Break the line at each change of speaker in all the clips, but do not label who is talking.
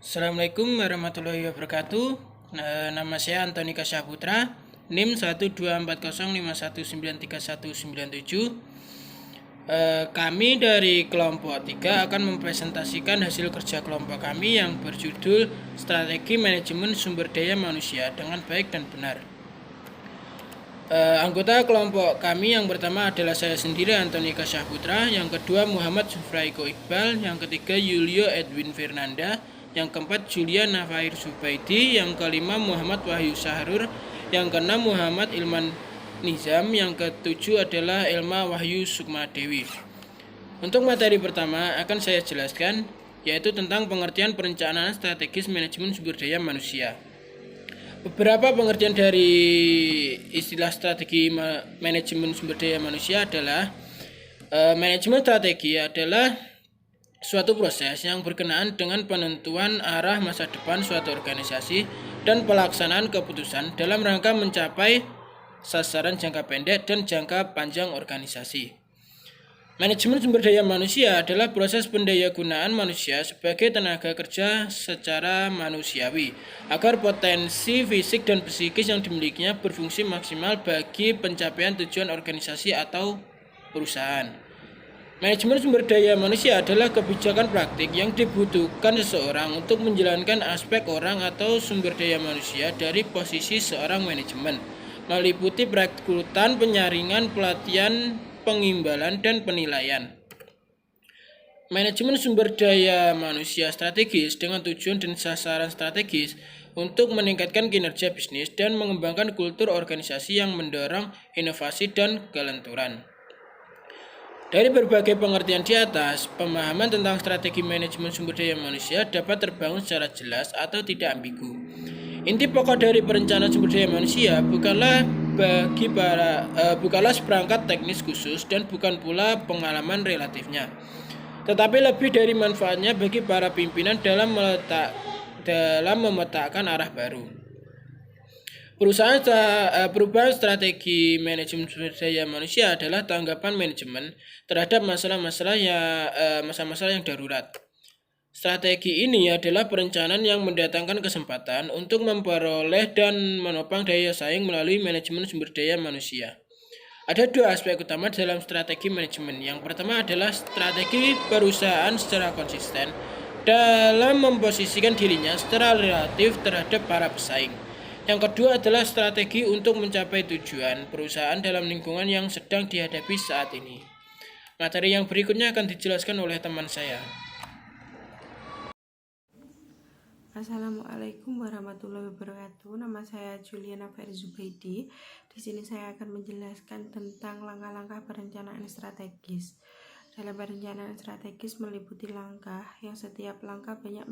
Assalamualaikum warahmatullahi wabarakatuh. Nama saya Antoni Kasyaputra, NIM 12405193197. Kami dari kelompok 3 akan mempresentasikan hasil kerja kelompok kami yang berjudul Strategi Manajemen Sumber Daya Manusia dengan Baik dan Benar. Anggota kelompok kami yang pertama adalah saya sendiri, Antoni Kasyaputra, yang kedua Muhammad Sufraiko Iqbal, yang ketiga Yulio Edwin Fernanda, yang keempat Julia Nafair Zubaidi, yang kelima Muhammad Wahyu Sahrur, yang keenam Muhammad Ilman Nizam, yang ketujuh adalah Elma Wahyu Sukmadewi. Untuk materi pertama akan saya jelaskan, yaitu tentang pengertian perencanaan strategis manajemen sumber daya manusia. Beberapa pengertian dari istilah strategi manajemen sumber daya manusia adalah manajemen strategi adalah suatu proses yang berkenaan dengan penentuan arah masa depan suatu organisasi dan pelaksanaan keputusan dalam rangka mencapai sasaran jangka pendek dan jangka panjang organisasi. Manajemen sumber daya manusia adalah proses pendayagunaan manusia sebagai tenaga kerja secara manusiawi agar potensi fisik dan psikis yang dimilikinya berfungsi maksimal bagi pencapaian tujuan organisasi atau perusahaan. Manajemen sumber daya manusia adalah kebijakan praktik yang dibutuhkan seseorang untuk menjalankan aspek orang atau sumber daya manusia dari posisi seorang manajemen, meliputi perekrutan, penyaringan, pelatihan, pengimbalan, dan penilaian. Manajemen sumber daya manusia strategis dengan tujuan dan sasaran strategis untuk meningkatkan kinerja bisnis dan mengembangkan kultur organisasi yang mendorong inovasi dan kelenturan. Dari berbagai pengertian di atas, pemahaman tentang strategi manajemen sumber daya manusia dapat terbangun secara jelas atau tidak ambigu. Inti pokok dari perencanaan sumber daya manusia bukanlah seperangkat teknis khusus dan bukan pula pengalaman relatifnya, tetapi lebih dari manfaatnya bagi para pimpinan dalam memetakan arah baru. Perubahan strategi manajemen sumber daya manusia adalah tanggapan manajemen terhadap masalah-masalah yang darurat. Strategi ini adalah perencanaan yang mendatangkan kesempatan untuk memperoleh dan menopang daya saing melalui manajemen sumber daya manusia. Ada dua aspek utama dalam strategi manajemen. Yang pertama adalah strategi perusahaan secara konsisten dalam memposisikan dirinya secara relatif terhadap para pesaing. Yang kedua adalah strategi untuk mencapai tujuan perusahaan dalam lingkungan yang sedang dihadapi saat ini. Materi yang berikutnya akan dijelaskan oleh teman saya.
Assalamualaikum warahmatullahi wabarakatuh. Nama saya Julia Nafair Zubaidi. Di sini saya akan menjelaskan tentang langkah-langkah perencanaan strategis. Dalam perencanaan strategis meliputi langkah yang setiap langkah banyak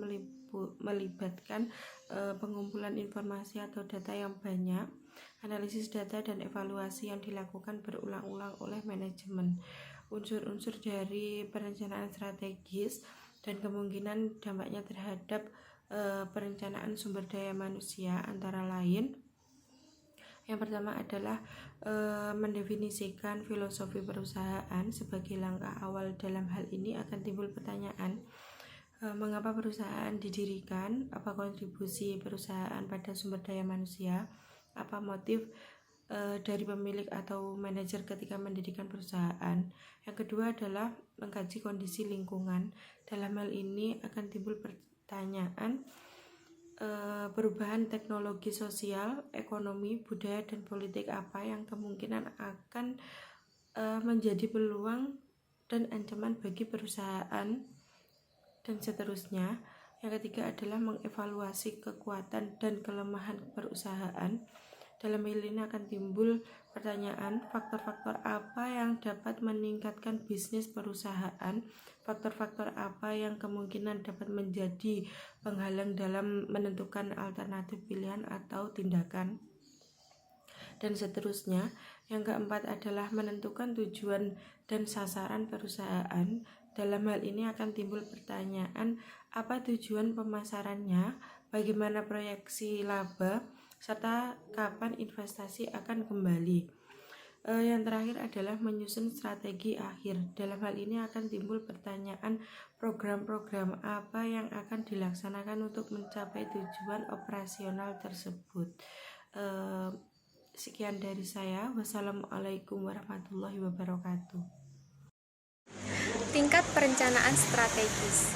melibatkan pengumpulan informasi atau data yang banyak, analisis data dan evaluasi yang dilakukan berulang-ulang oleh manajemen. Unsur-unsur dari perencanaan strategis dan kemungkinan dampaknya terhadap perencanaan sumber daya manusia antara lain, yang pertama adalah mendefinisikan filosofi perusahaan. Sebagai langkah awal dalam hal ini akan timbul pertanyaan, mengapa perusahaan didirikan, apa kontribusi perusahaan pada sumber daya manusia, apa motif dari pemilik atau manajer ketika mendirikan perusahaan. Yang kedua adalah mengkaji kondisi lingkungan. Dalam hal ini akan timbul pertanyaan, perubahan teknologi sosial, ekonomi, budaya, dan politik apa yang kemungkinan akan menjadi peluang dan ancaman bagi perusahaan, dan seterusnya. Yang ketiga adalah mengevaluasi kekuatan dan kelemahan perusahaan. Dalam hal ini akan timbul pertanyaan, faktor-faktor apa yang dapat meningkatkan bisnis perusahaan, faktor-faktor apa yang kemungkinan dapat menjadi penghalang dalam menentukan alternatif pilihan atau tindakan, dan seterusnya. Yang keempat adalah menentukan tujuan dan sasaran perusahaan. Dalam hal ini akan timbul pertanyaan, apa tujuan pemasarannya, bagaimana proyeksi laba, serta kapan investasi akan kembali. Yang terakhir adalah menyusun strategi akhir. Dalam hal ini akan timbul pertanyaan program-program apa yang akan dilaksanakan untuk mencapai tujuan operasional tersebut. Sekian dari saya. Wassalamualaikum warahmatullahi wabarakatuh.
Tingkat perencanaan strategis.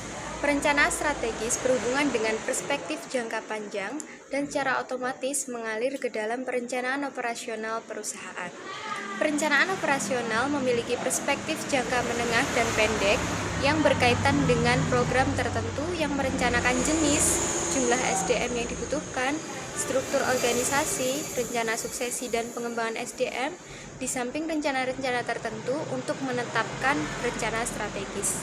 Perencanaan strategis berhubungan dengan perspektif jangka panjang dan secara otomatis mengalir ke dalam perencanaan operasional perusahaan. Perencanaan operasional memiliki perspektif jangka menengah dan pendek yang berkaitan dengan program tertentu yang merencanakan jenis, jumlah SDM yang dibutuhkan, struktur organisasi, rencana suksesi dan pengembangan SDM, di samping rencana-rencana tertentu untuk menetapkan rencana strategis.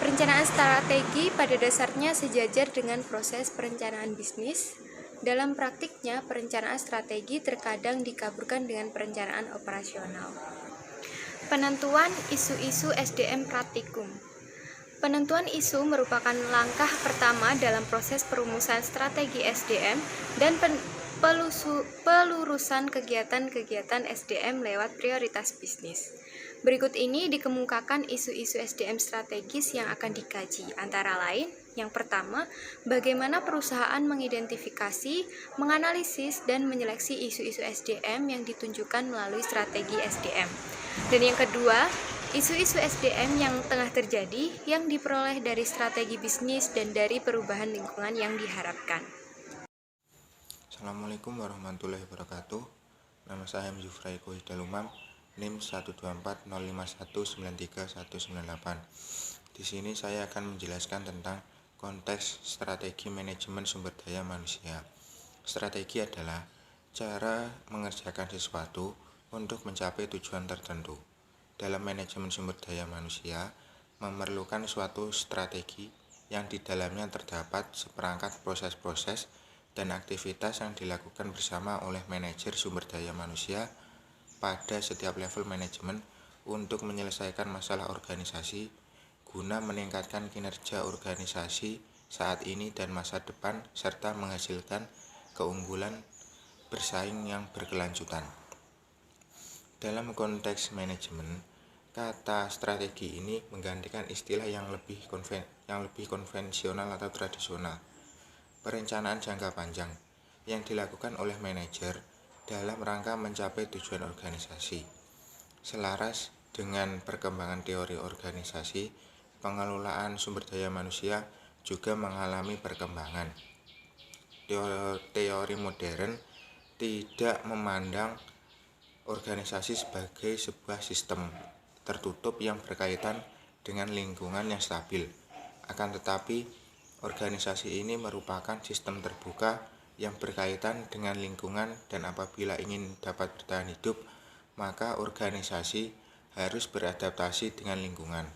Perencanaan strategi pada dasarnya sejajar dengan proses perencanaan bisnis. Dalam praktiknya, perencanaan strategi terkadang dikaburkan dengan perencanaan operasional. Penentuan isu-isu SDM praktikum. Penentuan isu merupakan langkah pertama dalam proses perumusan strategi SDM dan pelurusan kegiatan-kegiatan SDM lewat prioritas bisnis. Berikut ini dikemukakan isu-isu SDM strategis yang akan dikaji, antara lain, yang pertama, bagaimana perusahaan mengidentifikasi, menganalisis, dan menyeleksi isu-isu SDM yang ditunjukkan melalui strategi SDM. Dan yang kedua, isu-isu SDM yang tengah terjadi yang diperoleh dari strategi bisnis dan dari perubahan lingkungan yang diharapkan.
Assalamualaikum warahmatullahi wabarakatuh. Nama saya Zufraiko Hidalumam, NIM 12405193198. Di sini saya akan menjelaskan tentang konteks strategi manajemen sumber daya manusia. Strategi adalah cara mengerjakan sesuatu untuk mencapai tujuan tertentu. Dalam manajemen sumber daya manusia, memerlukan suatu strategi yang di dalamnya terdapat seperangkat proses-proses dan aktivitas yang dilakukan bersama oleh manajer sumber daya manusia pada setiap level manajemen untuk menyelesaikan masalah organisasi guna meningkatkan kinerja organisasi saat ini dan masa depan serta menghasilkan keunggulan bersaing yang berkelanjutan. Dalam konteks manajemen, kata strategi ini menggantikan istilah yang lebih konvensional atau tradisional. Perencanaan jangka panjang yang dilakukan oleh manajer dalam rangka mencapai tujuan organisasi. Selaras dengan perkembangan teori organisasi, pengelolaan sumber daya manusia juga mengalami perkembangan. Teori modern tidak memandang organisasi sebagai sebuah sistem tertutup yang berkaitan dengan lingkungan yang stabil. Akan tetapi, organisasi ini merupakan sistem terbuka yang berkaitan dengan lingkungan dan apabila ingin dapat bertahan hidup, maka organisasi harus beradaptasi dengan lingkungan.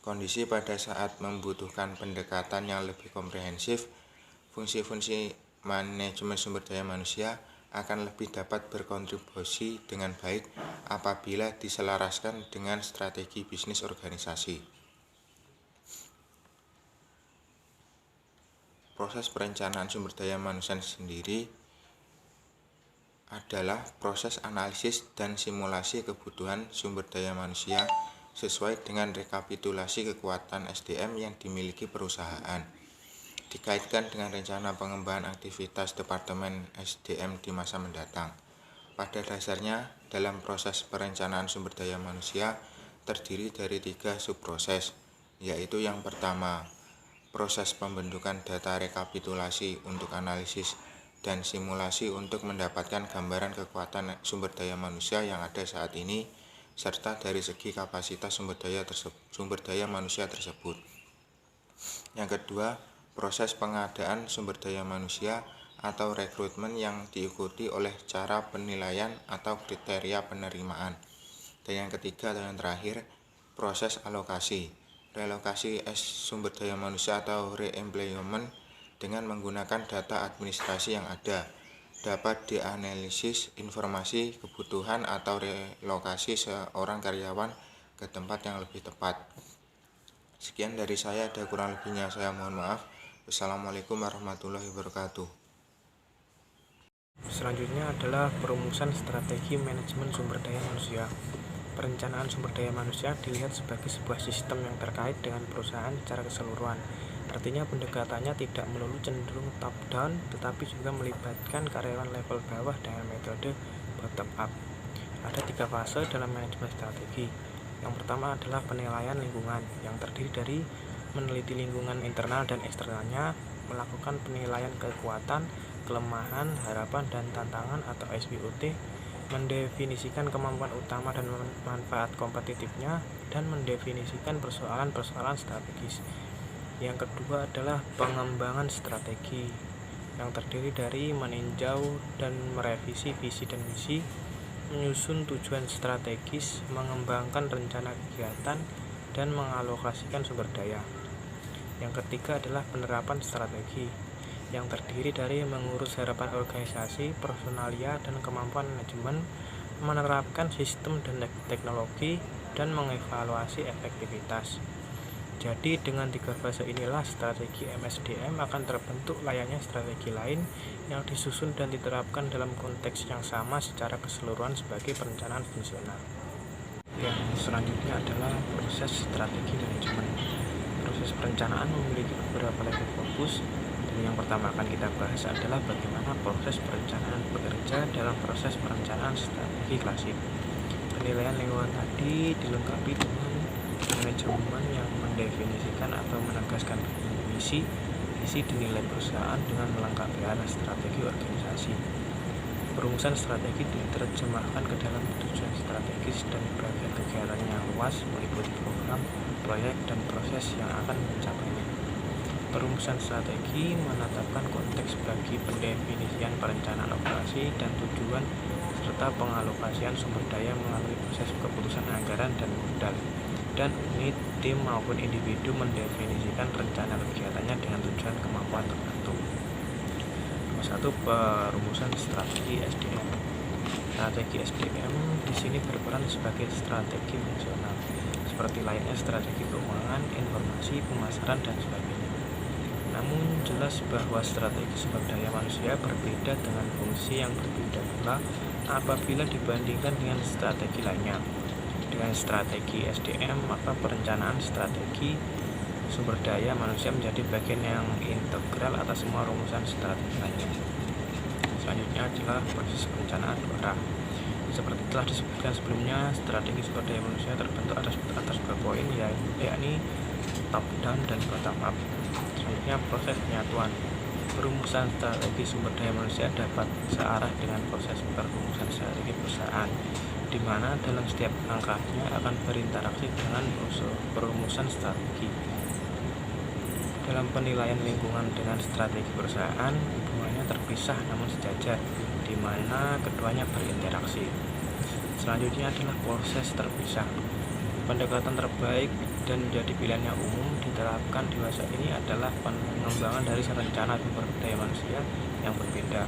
Kondisi pada saat membutuhkan pendekatan yang lebih komprehensif, fungsi-fungsi manajemen sumber daya manusia akan lebih dapat berkontribusi dengan baik apabila diselaraskan dengan strategi bisnis organisasi. Proses perencanaan sumber daya manusia sendiri adalah proses analisis dan simulasi kebutuhan sumber daya manusia sesuai dengan rekapitulasi kekuatan SDM yang dimiliki perusahaan, dikaitkan dengan rencana pengembangan aktivitas Departemen SDM di masa mendatang. Pada dasarnya, dalam proses perencanaan sumber daya manusia terdiri dari 3 subproses, yaitu yang pertama, proses pembentukan data rekapitulasi untuk analisis dan simulasi untuk mendapatkan gambaran kekuatan sumber daya manusia yang ada saat ini serta dari segi kapasitas sumber daya manusia tersebut. Yang kedua, proses pengadaan sumber daya manusia atau rekrutmen yang diikuti oleh cara penilaian atau kriteria penerimaan. Dan yang ketiga atau yang terakhir, proses alokasi. Relokasi sumber daya manusia atau re-employment dengan menggunakan data administrasi yang ada dapat dianalisis informasi kebutuhan atau relokasi seorang karyawan ke tempat yang lebih tepat. Sekian dari saya, ada kurang lebihnya saya mohon maaf. Wassalamualaikum warahmatullahi wabarakatuh.
Selanjutnya adalah perumusan strategi manajemen sumber daya manusia. Perencanaan sumber daya manusia dilihat sebagai sebuah sistem yang terkait dengan perusahaan secara keseluruhan. Artinya pendekatannya tidak melulu cenderung top down, tetapi juga melibatkan karyawan level bawah dengan metode bottom up. Ada 3 fase dalam manajemen strategi. Yang pertama adalah penilaian lingkungan, yang terdiri dari meneliti lingkungan internal dan eksternalnya, melakukan penilaian kekuatan, kelemahan, harapan, dan tantangan atau SWOT, mendefinisikan kemampuan utama dan manfaat kompetitifnya, dan mendefinisikan persoalan-persoalan strategis. Yang kedua adalah pengembangan strategi, yang terdiri dari meninjau dan merevisi visi dan misi, menyusun tujuan strategis, mengembangkan rencana kegiatan, dan mengalokasikan sumber daya. Yang ketiga adalah penerapan strategi, yang terdiri dari mengurus harapan organisasi, personalia, dan kemampuan manajemen, menerapkan sistem dan teknologi, dan mengevaluasi efektivitas. Jadi dengan 3 fase inilah strategi MSDM akan terbentuk layaknya strategi lain yang disusun dan diterapkan dalam konteks yang sama secara keseluruhan sebagai perencanaan fungsional. Yang selanjutnya adalah proses strategi manajemen. Proses perencanaan memiliki beberapa level fokus. Dan yang pertama akan kita bahas adalah bagaimana proses perencanaan bekerja dalam proses perencanaan strategi klasik. Penilaian lingkungan tadi dilengkapi dengan manajemen yang mendefinisikan atau menegaskan misi, visi dinilai perusahaan dengan melengkapi arah strategi organisasi. Perumusan strategi diterjemahkan ke dalam tujuan strategis dan bagian kegiatan yang luas meliputi program, proyek, dan proses yang akan mencapainya. Perumusan strategi menetapkan konteks bagi pendefinisian perencanaan operasi dan tujuan serta pengalokasian sumber daya melalui proses keputusan anggaran dan modal. Dan unit, tim maupun individu mendefinisikan rencana kegiatannya dengan tujuan kemampuan tertentu. Nomor 1, perumusan strategi SDM. Strategi SDM di sini berperan sebagai strategi fungsional, seperti layaknya strategi keuangan, informasi, pemasaran, dan sebagainya. Namun jelas bahwa strategi sumber daya manusia berbeda dengan fungsi yang berbeda pula apabila dibandingkan dengan strategi lainnya. Dengan strategi SDM, maka perencanaan strategi sumber daya manusia menjadi bagian yang integral atas semua rumusan strategi lainnya. Selanjutnya adalah proses perencanaan 2 arah. Seperti telah disebutkan sebelumnya, strategi sumber daya manusia terbentuk atas 2 poin, yakni top down dan bottom up. Selanjutnya proses penyatuan. Perumusan strategi sumber daya manusia dapat searah dengan proses perumusan strategi perusahaan, di mana dalam setiap langkahnya akan berinteraksi dengan perumusan strategi. Dalam penilaian lingkungan dengan strategi perusahaan, hubungannya terpisah namun sejajar, di mana keduanya berinteraksi. Selanjutnya adalah proses terpisah. Pendekatan terbaik dan menjadi pilihan yang umum diterapkan di masa ini adalah pengembangan dari rencana sumber daya manusia yang berbeda.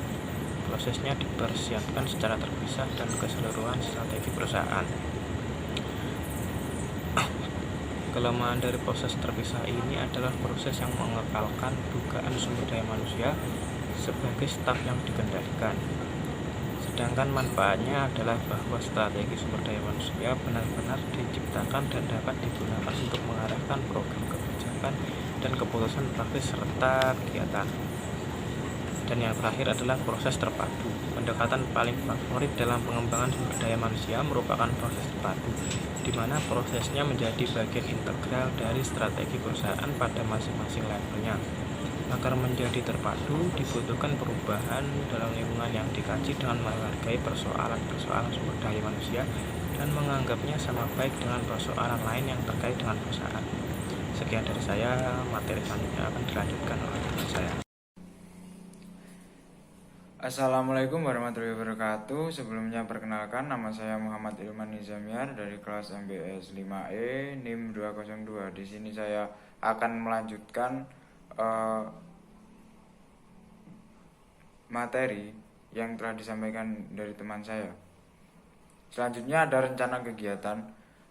Prosesnya dipersiapkan secara terpisah dan keseluruhan strategi perusahaan. Kelemahan dari proses terpisah ini adalah proses yang mengekalkan dugaan sumber daya manusia sebagai staf yang dikendalikan. Sedangkan manfaatnya adalah bahwa strategi sumber daya manusia benar-benar diciptakan dan dapat digunakan untuk mengarahkan program kebijakan dan keputusan praktis serta kegiatan. Dan yang terakhir adalah proses terpadu. Pendekatan paling favorit dalam pengembangan sumber daya manusia merupakan proses terpadu, di mana prosesnya menjadi bagian integral dari strategi perusahaan pada masing-masing levelnya. Agar menjadi terpadu, dibutuhkan perubahan dalam lingkungan yang dikaji dengan menghargai persoalan-persoalan sumber daya manusia dan menganggapnya sama baik dengan persoalan lain yang terkait dengan perusahaan. Sekian dari saya, materi selanjutnya akan dilanjutkan oleh teman saya.
Assalamualaikum warahmatullahi wabarakatuh. Sebelumnya perkenalkan, nama saya Muhammad Ilman Nizamiar dari kelas MBS 5E NIM 202. Di sini saya akan melanjutkan materi yang telah disampaikan dari teman saya. Selanjutnya ada rencana kegiatan.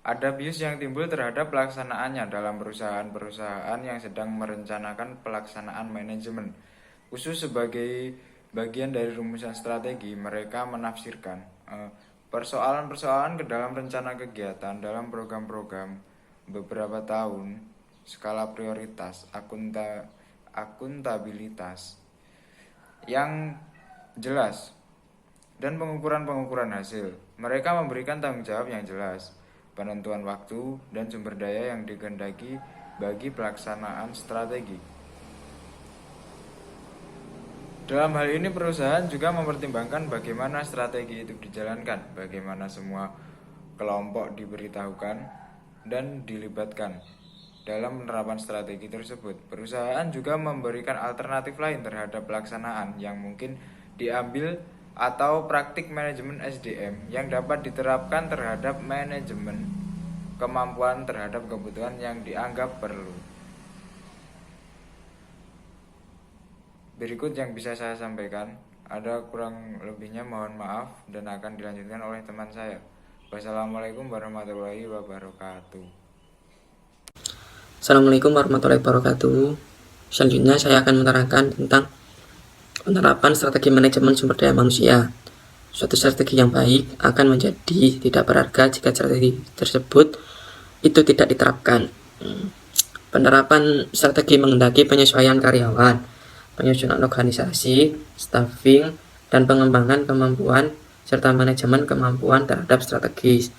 Ada bias yang timbul terhadap pelaksanaannya dalam perusahaan-perusahaan yang sedang merencanakan pelaksanaan manajemen, khusus sebagai bagian dari rumusan strategi, mereka menafsirkan persoalan-persoalan ke dalam rencana kegiatan dalam program-program beberapa tahun, skala prioritas, akuntabilitas yang jelas, dan pengukuran-pengukuran hasil. Mereka memberikan tanggung jawab yang jelas, penentuan waktu, dan sumber daya yang dikehendaki bagi pelaksanaan strategi. Dalam hal ini perusahaan juga mempertimbangkan bagaimana strategi itu dijalankan, bagaimana semua kelompok diberitahukan dan dilibatkan dalam penerapan strategi tersebut. Perusahaan juga memberikan alternatif lain terhadap pelaksanaan yang mungkin diambil atau praktik manajemen SDM yang dapat diterapkan terhadap manajemen kemampuan terhadap kebutuhan yang dianggap perlu. Berikut yang bisa saya sampaikan, ada kurang lebihnya mohon maaf dan akan dilanjutkan oleh teman saya. Wassalamualaikum warahmatullahi wabarakatuh.
Assalamualaikum warahmatullahi wabarakatuh. Selanjutnya saya akan menerangkan tentang penerapan strategi manajemen sumber daya manusia. Suatu strategi yang baik akan menjadi tidak berharga jika strategi tersebut itu tidak diterapkan. Penerapan strategi menghendaki penyesuaian karyawan, penyusunan organisasi, staffing, dan pengembangan kemampuan serta manajemen kemampuan terhadap strategis.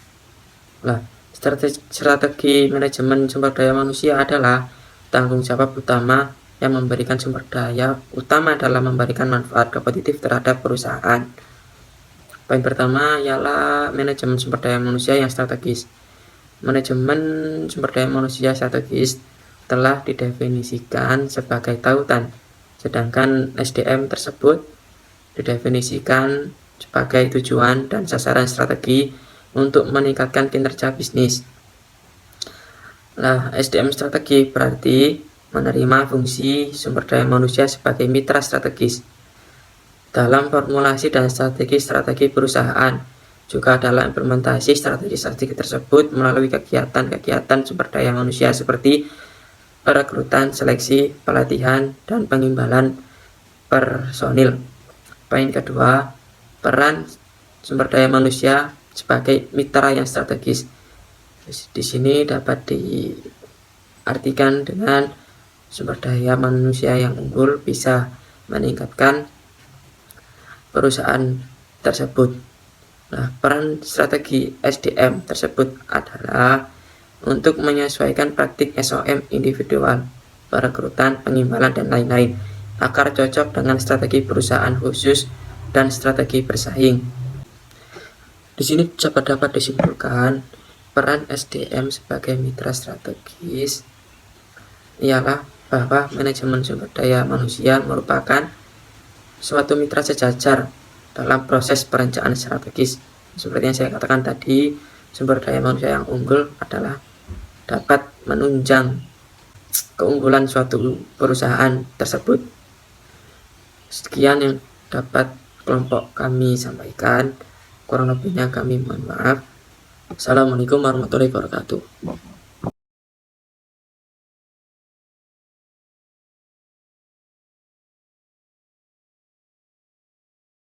Strategi manajemen sumber daya manusia adalah tanggung jawab utama yang memberikan sumber daya utama dalam memberikan manfaat kompetitif terhadap perusahaan. Poin pertama ialah manajemen sumber daya manusia yang strategis. Manajemen sumber daya manusia strategis telah didefinisikan sebagai tautan, sedangkan SDM tersebut didefinisikan sebagai tujuan dan sasaran strategi untuk meningkatkan kinerja bisnis. SDM strategi berarti menerima fungsi sumber daya manusia sebagai mitra strategis dalam formulasi dan strategi perusahaan, juga dalam implementasi strategi tersebut melalui kegiatan sumber daya manusia seperti perekrutan, seleksi, pelatihan, dan pengimbalan personil. Poin kedua, peran sumber daya manusia sebagai mitra yang strategis. Di sini dapat diartikan dengan sumber daya manusia yang unggul bisa meningkatkan perusahaan tersebut. Peran strategi SDM tersebut adalah untuk menyesuaikan praktik SOM individual, perekrutan, pengimbalan, dan lain-lain agar cocok dengan strategi perusahaan khusus dan strategi bersaing. Di sini dapat disimpulkan peran SDM sebagai mitra strategis ialah bahwa manajemen sumber daya manusia merupakan suatu mitra sejajar dalam proses perencanaan strategis. Seperti yang saya katakan tadi, sumber daya manusia yang unggul adalah dapat menunjang keunggulan suatu perusahaan tersebut. Sekian yang dapat kelompok kami sampaikan. Kurang lebihnya kami mohon maaf. Assalamualaikum warahmatullahi wabarakatuh.